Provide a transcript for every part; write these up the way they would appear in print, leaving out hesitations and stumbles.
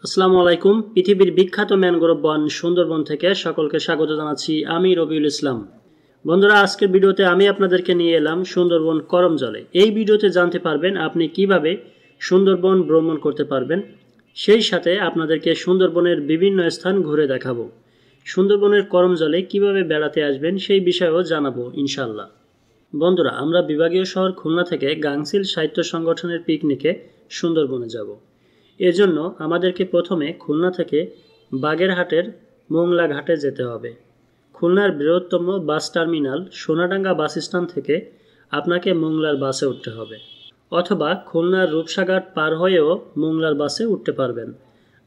আসসালামু আলাইকুম। পৃথিবীর বিখ্যাত ম্যানগ্রোভ বন সুন্দরবন থেকে সকলকে স্বাগত জানাচ্ছি। আমি রবিউল ইসলাম। বন্ধুরা, আজকের ভিডিওতে আমি আপনাদেরকে নিয়ে এলাম সুন্দরবন করমজলে। এই ভিডিওতে জানতে পারবেন আপনি কিভাবে সুন্দরবন ভ্রমণ করতে পারবেন, সেই সাথে আপনাদেরকে সুন্দরবনের বিভিন্ন স্থান ঘুরে দেখাবো। সুন্দরবনের করমজলে কিভাবে বেড়াতে আসবেন সেই বিষয়েও জানাবো ইনশাল্লাহ। বন্ধুরা, আমরা বিভাগীয় শহর খুলনা থেকে গাংচিল সাহিত্য সংগঠনের পিকনিকে সুন্দরবনে যাব। এজন্য আমাদেরকে প্রথমে খুলনা থেকে বাগেরহাটের মোংলা ঘাটে যেতে হবে। খুলনার বৃহত্তম bus terminal Sonadanga bus stand থেকে আপনাকে মোংলার বাসে উঠতে হবে, অথবা খুলনার রূপসাঘাট পার হয়েও মোংলার বাসে উঠতে পারবেন।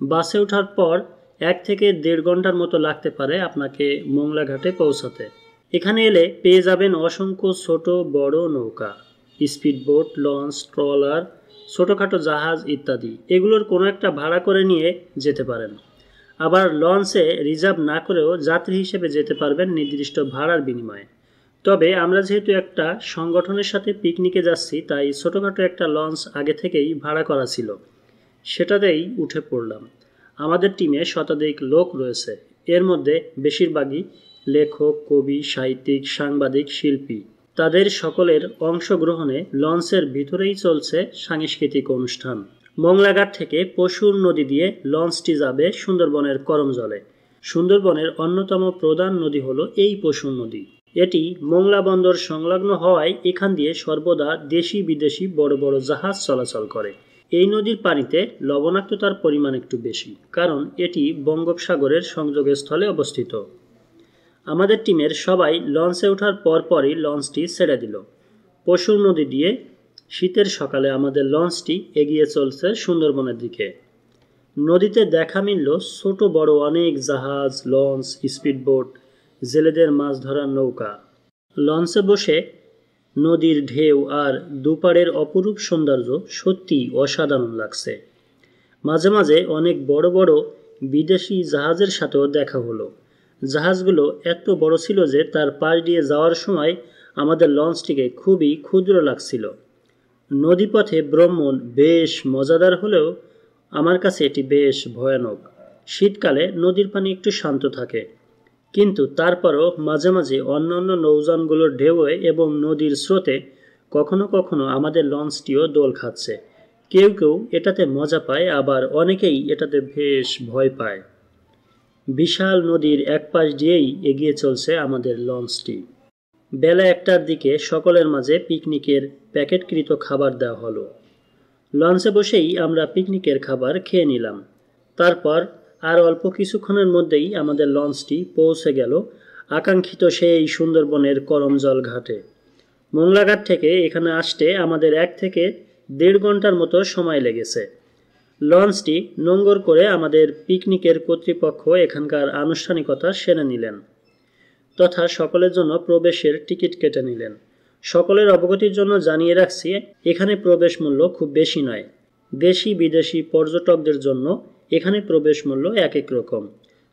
বাসে ওঠার পর 1 থেকে 1.5 ঘন্টার মতো লাগতে পারে আপনাকে মোংলা ঘাটে পৌঁছাতে। এখানে এলে পেয়ে যাবেন অসংখ্য ছোট বড় নৌকা, স্পিডবোট, লঞ্চ, ট্রলার, ছোটোখাটো জাহাজ ইত্যাদি। এগুলোর কোনো একটা ভাড়া করে নিয়ে যেতে পারেন। আবার লঞ্চে রিজার্ভ না করেও যাত্রী হিসেবে যেতে পারবেন নির্দিষ্ট ভাড়ার বিনিময়ে। তবে আমরা যেহেতু একটা সংগঠনের সাথে পিকনিকে যাচ্ছি, তাই ছোটোখাটো একটা লঞ্চ আগে থেকেই ভাড়া করা ছিল, সেটাতেই উঠে পড়লাম। আমাদের টিমে শতাধিক লোক রয়েছে। এর মধ্যে বেশিরভাগই লেখক, কবি, সাহিত্যিক, সাংবাদিক, শিল্পী। তাদের সকলের অংশগ্রহণে লঞ্চের ভিতরেই চলছে সাংস্কৃতিক অনুষ্ঠান। মোংলাঘাট থেকে পশুর নদী দিয়ে লঞ্চটি যাবে সুন্দরবনের করমজলে। সুন্দরবনের অন্যতম প্রধান নদী হলো এই পশুর নদী। এটি মোংলা বন্দর সংলগ্ন হওয়ায় এখান দিয়ে সর্বদা দেশি বিদেশি বড় বড় জাহাজ চলাচল করে। এই নদীর পানিতে লবণাক্ততার পরিমাণ একটু বেশি, কারণ এটি বঙ্গোপসাগরের সংযোগস্থলে অবস্থিত। আমাদের টিমের সবাই লঞ্চে ওঠার পরপরই লঞ্চটি ছেড়ে দিল। পশুর নদী দিয়ে শীতের সকালে আমাদের লঞ্চটি এগিয়ে চলছে সুন্দরবনের দিকে। নদীতে দেখা মিলল ছোট বড় অনেক জাহাজ, লঞ্চ, স্পিডবোট, জেলেদের মাছ ধরার নৌকা। লঞ্চে বসে নদীর ঢেউ আর দুপাড়ের অপরূপ সৌন্দর্য সত্যি অসাধারণ লাগছে। মাঝে মাঝে অনেক বড় বড় বিদেশি জাহাজের সাথেও দেখা হলো। জাহাজগুলো এত বড় ছিল যে তার পাশ দিয়ে যাওয়ার সময় আমাদের লঞ্চটিকে খুবই ক্ষুদ্র লাগছিল। নদীপথে ভ্রমণ বেশ মজাদার হলেও আমার কাছে এটি বেশ ভয়ানক। শীতকালে নদীর পানি একটু শান্ত থাকে, কিন্তু তারপরও মাঝে মাঝে অন্যান্য নৌযানগুলোর ঢেউয়ে এবং নদীর স্রোতে কখনো কখনো আমাদের লঞ্চটিও দোল খাচ্ছে। কেউ কেউ এটাতে মজা পায়, আবার অনেকেই এটাতে বেশ ভয় পায়। বিশাল নদীর এক পাশ দিয়েই এগিয়ে চলছে আমাদের লঞ্চটি। বেলা 1টার দিকে সকলের মাঝে পিকনিকের প্যাকেটকৃত খাবার দেওয়া হলো। লঞ্চে বসেই আমরা পিকনিকের খাবার খেয়ে নিলাম। তারপর আর অল্প কিছুক্ষণের মধ্যেই আমাদের লঞ্চটি পৌঁছে গেল আকাঙ্ক্ষিত সেই সুন্দরবনের করমজল ঘাটে। মোংলাঘাট থেকে এখানে আসতে আমাদের 1 থেকে 1.5 ঘন্টার মতো সময় লেগেছে। লঞ্চটি নোঙর করে আমাদের পিকনিকের কর্তৃপক্ষ এখানকার আনুষ্ঠানিকতা সেরে নিলেন, তথা সকলের জন্য প্রবেশের টিকিট কেটে নিলেন। সকলের অবগতির জন্য জানিয়ে রাখছি, এখানে প্রবেশ মূল্য খুব বেশি নয়। দেশি বিদেশি পর্যটকদের জন্য এখানে প্রবেশ মূল্য এক এক রকম।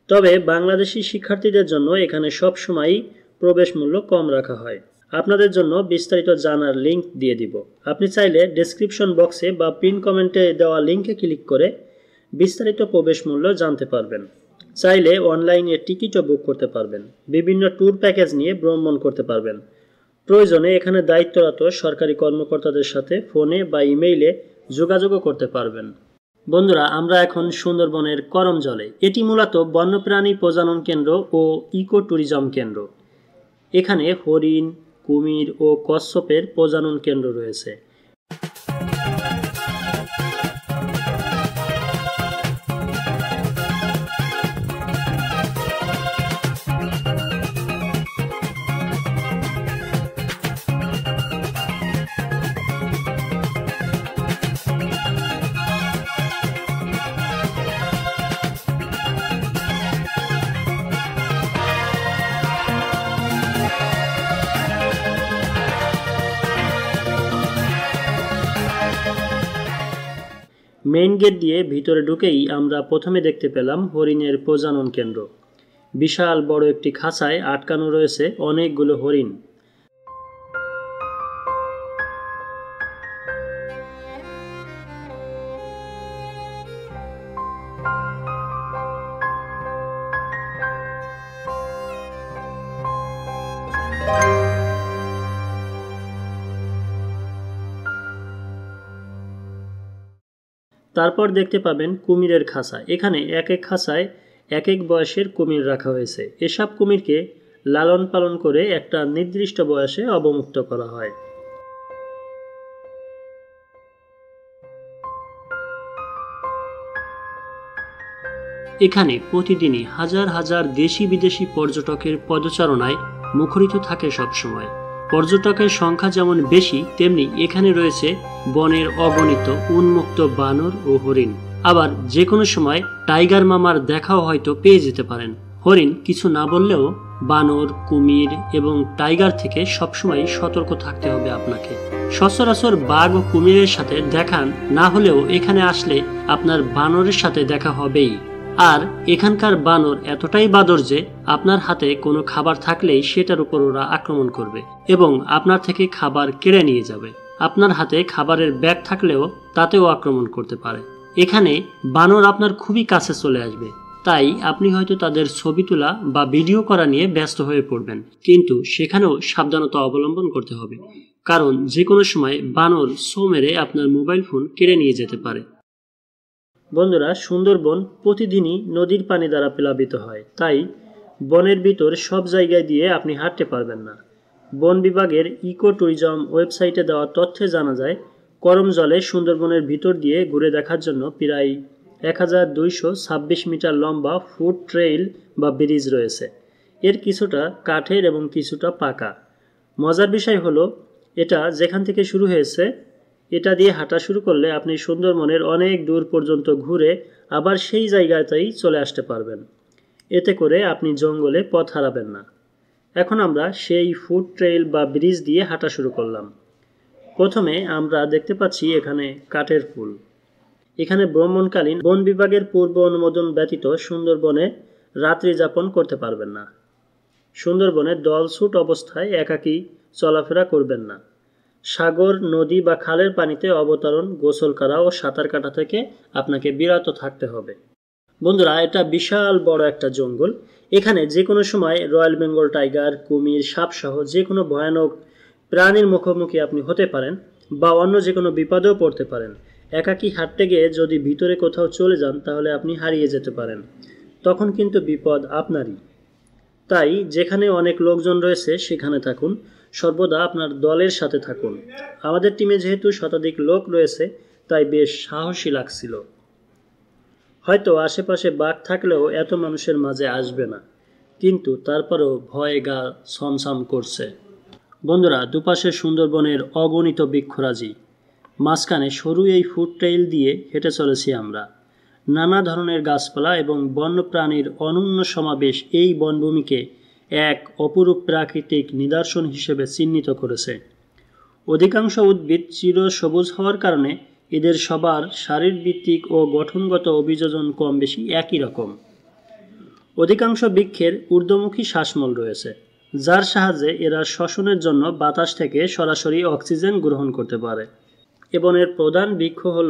তবে বাংলাদেশি শিক্ষার্থীদের জন্য এখানে সবসময়ই প্রবেশ মূল্য কম রাখা হয়। আপনাদের জন্য বিস্তারিত জানার লিঙ্ক দিয়ে দিব। আপনি চাইলে ডেসক্রিপশন বক্সে বা পিন কমেন্টে দেওয়া লিঙ্কে ক্লিক করে বিস্তারিত প্রবেশ মূল্য জানতে পারবেন। চাইলে অনলাইনে টিকিটও বুক করতে পারবেন। বিভিন্ন ট্যুর প্যাকেজ নিয়ে ভ্রমণ করতে পারবেন। প্রয়োজনে এখানে দায়িত্বরত সরকারি কর্মকর্তাদের সাথে ফোনে বা ইমেইলে যোগাযোগও করতে পারবেন। বন্ধুরা, আমরা এখন সুন্দরবনের করমজলে। এটি মূলত বন্যপ্রাণী প্রজনন কেন্দ্র ও ইকো ট্যুরিজম কেন্দ্র। এখানে হরিণ, কুমির ও কচ্ছপের প্রজনন কেন্দ্র রয়েছে। মেইন গেট দিয়ে ভিতরে ঢুকেই আমরা প্রথমে দেখতে পেলাম হরিণের প্রজনন কেন্দ্র। বিশাল বড় একটি খাঁচায় আটকানো রয়েছে অনেকগুলো হরিণ। তারপর দেখতে পাবেন কুমিরের খাঁচা। এখানে এক এক খাঁচায় এক এক বয়সের কুমির রাখা হয়েছে। এসব কুমিরকে লালন পালন করে একটা নির্দিষ্ট বয়সে অবমুক্ত করা হয়। এখানে প্রতিদিনই হাজার হাজার দেশি বিদেশি পর্যটকের পদচারণায় মুখরিত থাকে সবসময়। পর্যটকের সংখ্যা যেমন বেশি, তেমনি এখানে রয়েছে বনের অগণিত উন্মুক্ত বানর ও হরিণ। আবার যে কোনো সময় টাইগার মামার দেখাও হয়তো পেয়ে যেতে পারেন। হরিণ কিছু না বললেও বানর, কুমির এবং টাইগার থেকে সবসময় সতর্ক থাকতে হবে আপনাকে। সচরাচর বাঘ ও কুমিরের সাথে দেখা না হলেও এখানে আসলে আপনার বানরের সাথে দেখা হবেই। আর এখানকার বানর এতটাই বাদর যে আপনার হাতে কোনো খাবার থাকলেই সেটার উপর ওরা আক্রমণ করবে এবং আপনার থেকে খাবার কেড়ে নিয়ে যাবে। আপনার হাতে খাবারের ব্যাগ থাকলেও তাতেও আক্রমণ করতে পারে। এখানে বানর আপনার খুবই কাছে চলে আসবে, তাই আপনি হয়তো তাদের ছবি তোলা বা ভিডিও করা নিয়ে ব্যস্ত হয়ে পড়বেন, কিন্তু সেখানেও সাবধানতা অবলম্বন করতে হবে, কারণ যে কোনো সময় বানর ছো মেরে আপনার মোবাইল ফোন কেড়ে নিয়ে যেতে পারে। বন্ধুরা, সুন্দরবন প্রতিদিনই নদীর পানি দ্বারা প্লাবিত হয়, তাই বনের ভিতর সব জায়গায় দিয়ে আপনি হাঁটতে পারবেন না। বন বিভাগের ইকো ট্যুরিজম ওয়েবসাইটে দেওয়া তথ্যে জানা যায়, করমজলে সুন্দরবনের ভিতর দিয়ে ঘুরে দেখার জন্য প্রায় 1226 মিটার লম্বা ফুট ট্রেইল বা ব্রিজ রয়েছে। এর কিছুটা কাঠের এবং কিছুটা পাকা। মজার বিষয় হলো, এটা যেখান থেকে শুরু হয়েছে এটা দিয়ে হাঁটা শুরু করলে আপনি সুন্দরবনের অনেক দূর পর্যন্ত ঘুরে আবার সেই জায়গাতেই চলে আসতে পারবেন। এতে করে আপনি জঙ্গলে পথ হারাবেন না। এখন আমরা সেই ফুট ট্রেইল বা ব্রিজ দিয়ে হাঁটা শুরু করলাম। প্রথমে আমরা দেখতে পাচ্ছি এখানে কাঠের পুল। এখানে ভ্রমণকালীন বন বিভাগের পূর্ব অনুমোদন ব্যতীত সুন্দরবনে রাত্রি যাপন করতে পারবেন না। সুন্দরবনে দলছুট অবস্থায় একাকী চলাফেরা করবেন না। সাগর, নদী বা খালের পানিতে অবতরণ, গোসল করা ও সাঁতার কাটা থেকে আপনাকে বিরত থাকতে হবে। বন্ধুরা, এটা বিশাল বড় একটা জঙ্গল। এখানে যে কোনো সময় রয়্যাল বেঙ্গল টাইগার, কুমির, সাপ সহ যে কোনো ভয়ানক প্রাণীর মুখোমুখি আপনি হতে পারেন বা অন্য যে কোনো বিপদেও পড়তে পারেন। একাকী হাঁটতে গিয়ে যদি ভিতরে কোথাও চলে যান তাহলে আপনি হারিয়ে যেতে পারেন, তখন কিন্তু বিপদ আপনারই। তাই যেখানে অনেক লোকজন রয়েছে সেখানে থাকুন, সর্বদা আপনার দলের সাথে থাকুন। আমাদের টিমে যেহেতু শতাধিক লোক রয়েছে তাই বেশ সাহসী লাগছিল। হয়তো আশেপাশে বাঘ থাকলেও এত মানুষের মাঝে আসবে না, কিন্তু তারপরেও ভয়ে গা ছমছম করছে। বন্ধুরা, দুপাশে সুন্দরবনের অগণিত বৃক্ষরাজি, মাঝখানে সরু এই ফুট ট্রেইল দিয়ে হেঁটে চলেছি আমরা। নানা ধরনের গাছপালা এবং বন্যপ্রাণীর অনন্য সমাবেশ এই বনভূমিকে এক অপরূপ প্রাকৃতিক নিদর্শন হিসেবে চিহ্নিত করেছে। অধিকাংশ উদ্ভিদ চির সবুজ হওয়ার কারণে এদের সবার শারীরবৃত্তিক ও গঠনগত অভিযোজন কম বেশি একই রকম। অধিকাংশ বৃক্ষের ঊর্ধ্বমুখী শ্বাসমূল রয়েছে, যার সাহায্যে এরা শ্বসনের জন্য বাতাস থেকে সরাসরি অক্সিজেন গ্রহণ করতে পারে। এ বনের প্রধান বৃক্ষ হল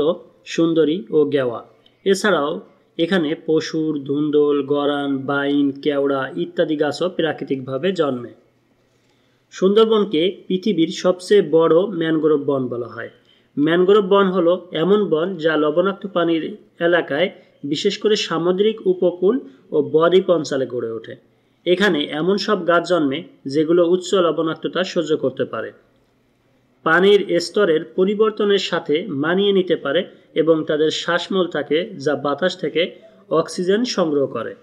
সুন্দরী ও গেওয়া। এছাড়াও এখানে পশুর, ধুন্দল, গরান, বাইন, কেওড়া ইত্যাদি গাছও প্রাকৃতিকভাবে জন্মে। সুন্দরবনকে পৃথিবীর সবচেয়ে বড় ম্যানগ্রোভ বন বলা হয়। ম্যানগ্রোভ বন হলো এমন বন যা লবণাক্ত পানির এলাকায়, বিশেষ করে সামুদ্রিক উপকূল ও বদ্বীপ অঞ্চলে গড়ে ওঠে। এখানে এমন সব গাছ জন্মে যেগুলো উচ্চ লবণাক্ততা সহ্য করতে পারে, পানির স্তরের পরিবর্তনের সাথে মানিয়ে নিতে পারে এবং তাদের শ্বাসমূল থাকে যা বাতাস থেকে অক্সিজেন সংগ্রহ করে।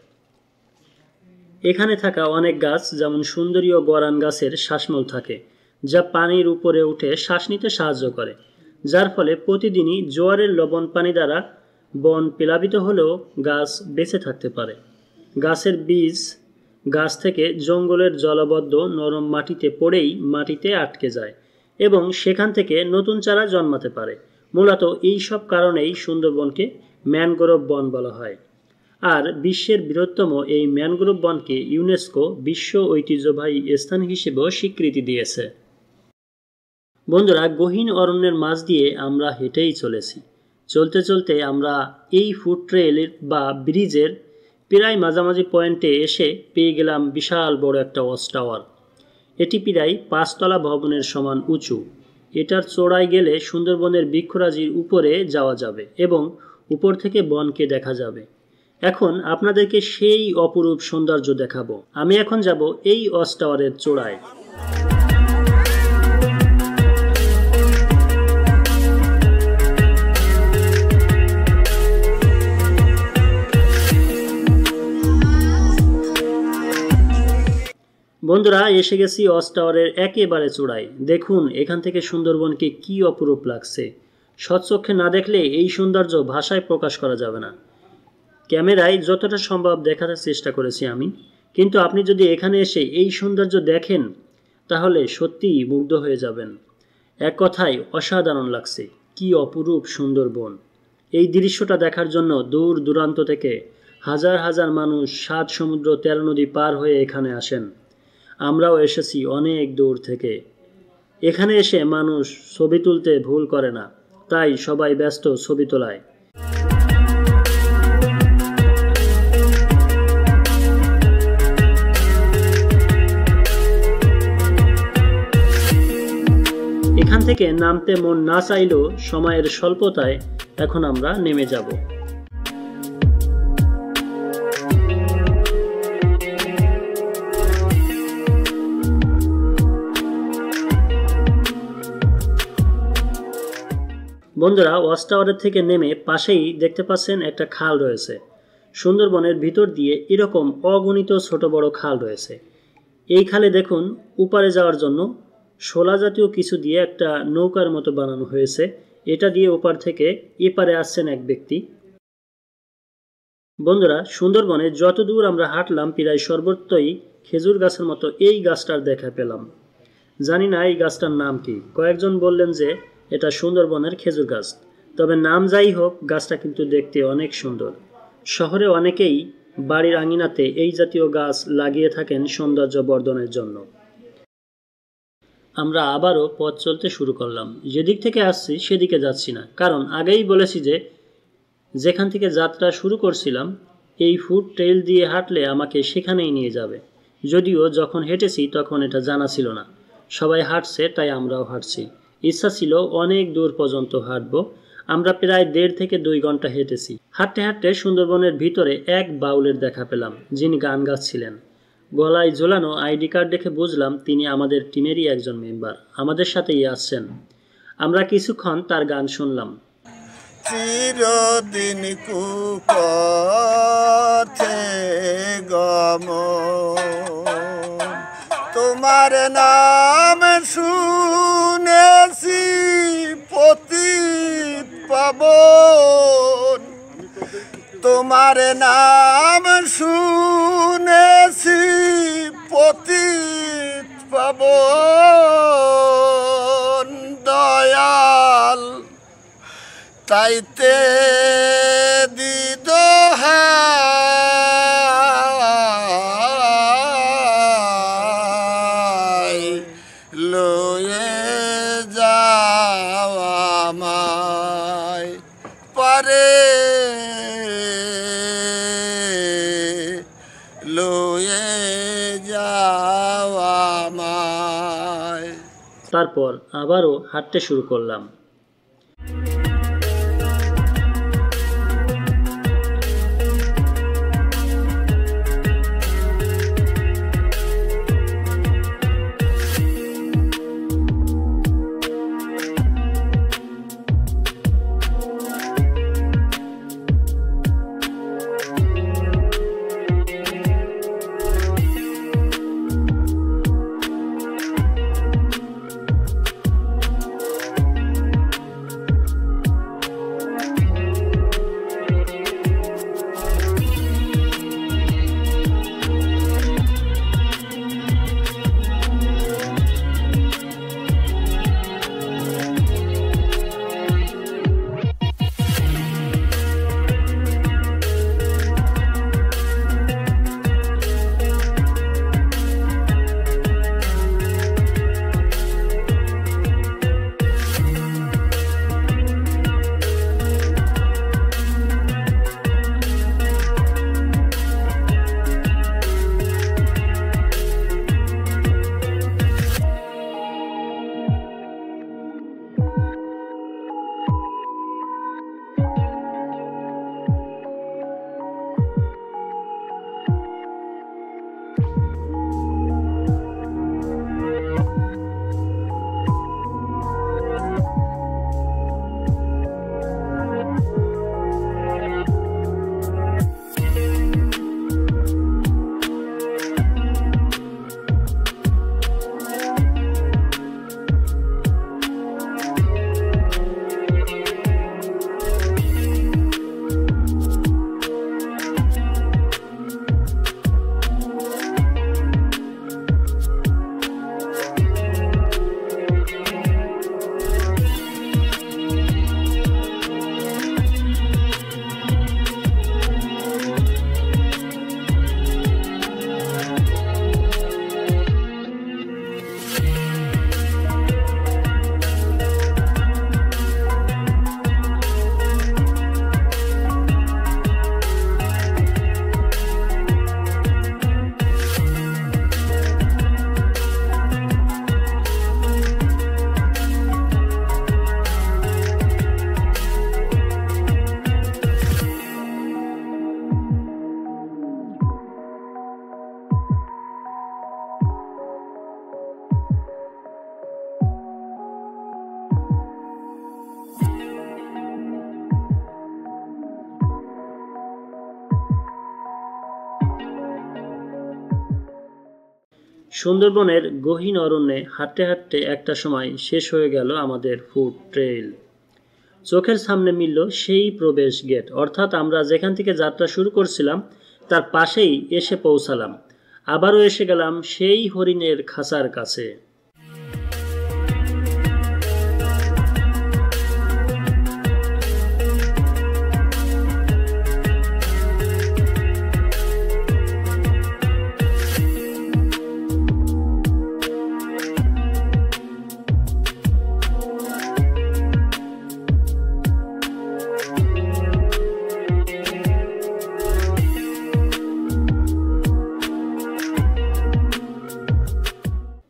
এখানে থাকা অনেক গাছ, যেমন সুন্দরী ও গরান গাছের শ্বাসমূল থাকে যা পানির উপরে উঠে শ্বাস নিতে সাহায্য করে, যার ফলে প্রতিদিনই জোয়ারের লবণ পানি দ্বারা বন প্লাবিত হলেও গাছ বেঁচে থাকতে পারে। গাছের বীজ গাছ থেকে জঙ্গলের জলবদ্ধ নরম মাটিতে পড়েই মাটিতে আটকে যায় এবং সেখান থেকে নতুন চারা জন্মাতে পারে। মূলত এই সব কারণেই সুন্দরবনকে ম্যানগ্রোভ বন বলা হয়। আর বিশ্বের বৃহত্তম এই ম্যানগ্রোভ বনকে ইউনেস্কো বিশ্ব ঐতিহ্যবাহী স্থান হিসেবেও স্বীকৃতি দিয়েছে। বন্ধুরা, গহীন অরণ্যের মাঝ দিয়ে আমরা হেঁটেই চলেছি। চলতে চলতে আমরা এই ফুট ট্রেইলের বা ব্রিজের প্রায় মাঝামাঝি পয়েন্টে এসে পেয়ে গেলাম বিশাল বড় একটা ওয়াচ টাওয়ার। এটি প্রায় 5 তলা ভবনের সমান উঁচু। এটার চড়াই গেলে সুন্দরবনের বৃক্ষরাজির উপরে যাওয়া যাবে এবং উপর থেকে বনকে দেখা যাবে। এখন আপনাদেরকে সেই অপরূপ সৌন্দর্য দেখাবো। আমি এখন যাব এই ওয়াচ টাওয়ারের চূড়ায়। বন্ধুরা, এসে গেছি ওয়াচ টাওয়ারের একেবারে চূড়ায়। দেখুন এখান থেকে সুন্দরবনকে কি অপরূপ লাগছে। সচক্ষে না দেখলে এই সৌন্দর্য ভাষায় প্রকাশ করা যাবে না। ক্যামেরায় যতটা সম্ভব দেখার চেষ্টা করেছি আমি, কিন্তু আপনি যদি এখানে এসে এই সৌন্দর্য দেখেন তাহলে সত্যিই মুগ্ধ হয়ে যাবেন। এক কথায় অসাধারণ লাগছে। কি অপরূপ সুন্দরবন। এই দৃশ্যটা দেখার জন্য দূর দূরান্ত থেকে হাজার হাজার মানুষ ৭ সমুদ্র ১৩ নদী পার হয়ে এখানে আসেন। আমরাও এসেছি অনেক দূর থেকে। এখানে এসে মানুষ ছবি তুলতে ভুল করে না, তাই সবাই ব্যস্ত ছবি তোলায়। এখান থেকে নামতে মন না চাইলেও সময়ের স্বল্পতায় এখন আমরা নেমে যাব। বন্ধুরা, ওয়াচ টাওয়ারের থেকে নেমে পাশেই দেখতে পাচ্ছেন একটা খাল রয়েছে। সুন্দরবনের ভিতর দিয়ে এরকম অগণিত ছোট বড় খাল রয়েছে। এই খালে দেখুন উপারে যাওয়ার জন্য শোলা জাতীয় কিছু দিয়ে একটা নৌকার মতো বানানো হয়েছে। এটা দিয়ে ওপার থেকে এপারে আসছেন এক ব্যক্তি। বন্ধুরা, সুন্দরবনে যত দূর আমরা হাঁটলাম প্রায় সর্বত্রই খেজুর গাছের মতো এই গাছটার দেখা পেলাম। জানি না এই গাছটার নাম কি। কয়েকজন বললেন যে এটা সুন্দরবনের খেজুর গাছ। তবে নাম যাই হোক, গাছটা কিন্তু দেখতে অনেক সুন্দর। শহরে অনেকেই বাড়ির আঙিনাতে এই জাতীয় গাছ লাগিয়ে থাকেন সৌন্দর্য বর্ধনের জন্য। আমরা আবারও পথ চলতে শুরু করলাম। যেদিক থেকে আসছি সেদিকে যাচ্ছি না, কারণ আগেই বলেছি যে যেখান থেকে যাত্রা শুরু করছিলাম এই ফুড ট্রেইল দিয়ে হাঁটলে আমাকে সেখানেই নিয়ে যাবে। যদিও যখন হেঁটেছি তখন এটা জানা ছিল না। সবাই হাঁটছে তাই আমরাও হাঁটছি। ইচ্ছা ছিল অনেক দূর পর্যন্ত হাঁটবো। আমরা প্রায় 1.5 থেকে 2 ঘন্টা হেঁটেছি। হাঁটতে হাঁটতে সুন্দরবনের ভিতরে এক বাউলের দেখা পেলাম, যিনি গান গাচ্ছিলেন। গলায় ঝোলানো আইডি কার্ড দেখে বুঝলাম তিনি আমাদের টিমেরই একজন মেম্বার, আমাদের সাথেই আসছেন। আমরা কিছুক্ষণ তার গান শুনলাম। চিরদিন কুপথে গমন, তোমার নাম শুনেছি পতিত পাবন, তোমার নাম শুনেছি পতিত পাবন। দয়াল তাইতে দিদোহাই লয়ে যাওয়া আমায় পারে, লয়ে যাওয়া আমায়। তারপর আবারও হাঁটতে শুরু করলাম। সুন্দরবনের গহীন অরণ্যে হাঁটতে হাঁটতে একটা সময় শেষ হয়ে গেল আমাদের ফুড ট্রেইল। চোখের সামনে মিলল সেই প্রবেশ গেট, অর্থাৎ আমরা যেখান থেকে যাত্রা শুরু করছিলাম তার পাশেই এসে পৌঁছালাম। আবারও এসে গেলাম সেই হরিণের খাঁচার কাছে।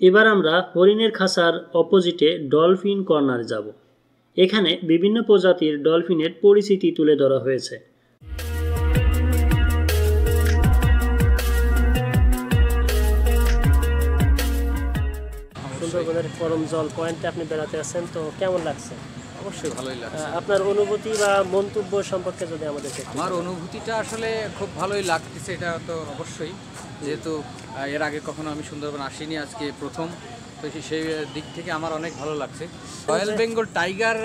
এবার আমরা হরিণের খাঁচার অপোজিটে ডলফিন কর্নার যাব। এখানে বিভিন্ন প্রজাতির ডলফিনের পরিচিতি তুলে ধরা হয়েছে। সুন্দরবনের করমজল পয়েন্টে আপনি বেড়াতে আছেন, তো কেমন লাগছে? অবশ্যই ভালোই লাগছে। আপনার অনুভূতি বা মন্তব্য সম্পর্কে যদি আমাদেরকে। আমার অনুভূতিটা আসলে খুব ভালোই লাগতেছে, এটা তো অবশ্যই, যেহেতু এর আগে কখনো আমি সুন্দরবন আসিনি, আজকে প্রথম, তো সেই দিক থেকে আমার অনেক ভালো লাগছে। রয়্যাল বেঙ্গল টাইগার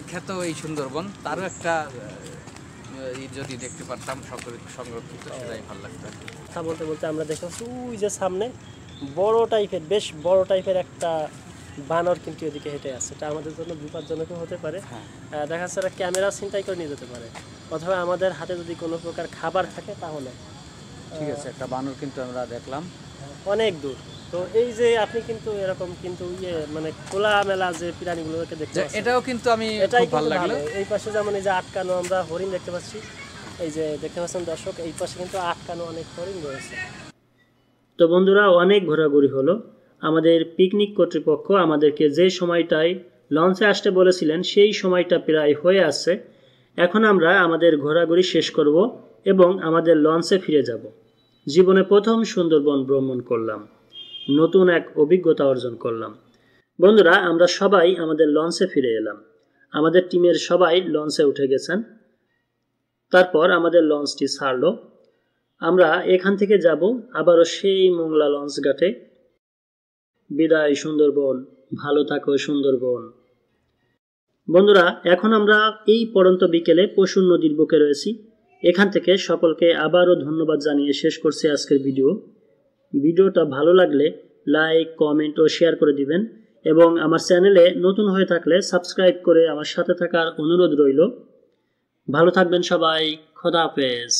খ্যাত এই সুন্দরবন, তারও একটা যদি দেখতে পারতাম সংরক্ষিত, সেটাই ভালো লাগতো। কথা বলতে বলতে আমরা দেখতে পাচ্ছি ওই যে সামনে বড় টাইপের, বেশ বড় টাইপের একটা বানর কিন্তু এদিকে হেঁটে আসছে। এটা আমাদের জন্য বিপজ্জনক হতে পারে। দেখা যাচ্ছে ক্যামেরা ছিনতাই করে নিয়ে যেতে পারে, অথবা আমাদের হাতে যদি কোনো প্রকার খাবার থাকে তাহলে। ঠিক আছে, একটা বানর কিন্তু আমরা দেখলাম অনেক দূর। তো এই যে আপনি কিন্তু এরকম কিন্তু মানে খোলা মেলা যে প্রাণীগুলোকে দেখতে পাচ্ছেন, এটাও কিন্তু আমি এটাই ভালো লাগলো। এই পাশে যেমন এই যে আটকানো আমরা হরিণ দেখতে পাচ্ছি, এই যে দেখতে পাচ্ছেন দর্শক, এই পাশে কিন্তু আটকানো অনেক হরিণ রয়েছে। তো বন্ধুরা, অনেক ঘোরাঘুরি হলো। আমাদের পিকনিক কর্তৃপক্ষ আমাদেরকে যে সময়টায় লঞ্চে আসতে বলেছিলেন সেই সময়টা প্রায় হয়ে আসছে। এখন আমরা আমাদের ঘোরাঘুরি শেষ করব এবং আমাদের লঞ্চে ফিরে যাব। জীবনে প্রথম সুন্দরবন ভ্রমণ করলাম, নতুন এক অভিজ্ঞতা অর্জন করলাম। বন্ধুরা, আমরা সবাই আমাদের লঞ্চে ফিরে এলাম। আমাদের টিমের সবাই লঞ্চে উঠে গেছেন। তারপর আমাদের লঞ্চটি ছাড়লো। আমরা এখান থেকে যাব আবারও সেই মোংলা লঞ্চ ঘাটে। বিদায় সুন্দরবন, ভালো থাকো সুন্দরবন। বন্ধুরা, এখন আমরা এই পড়ন্ত বিকেলে পশুর নদীর বুকে রয়েছি। এখান থেকে সকলকে আবারও ধন্যবাদ জানিয়ে শেষ করছি আজকের ভিডিওটা ভালো লাগলে লাইক, কমেন্ট ও শেয়ার করে দিবেন এবং আমার চ্যানেলে নতুন হয়ে থাকলে সাবস্ক্রাইব করে আমার সাথে থাকার অনুরোধ রইল। ভালো থাকবেন সবাই। খোদা হাফেজ।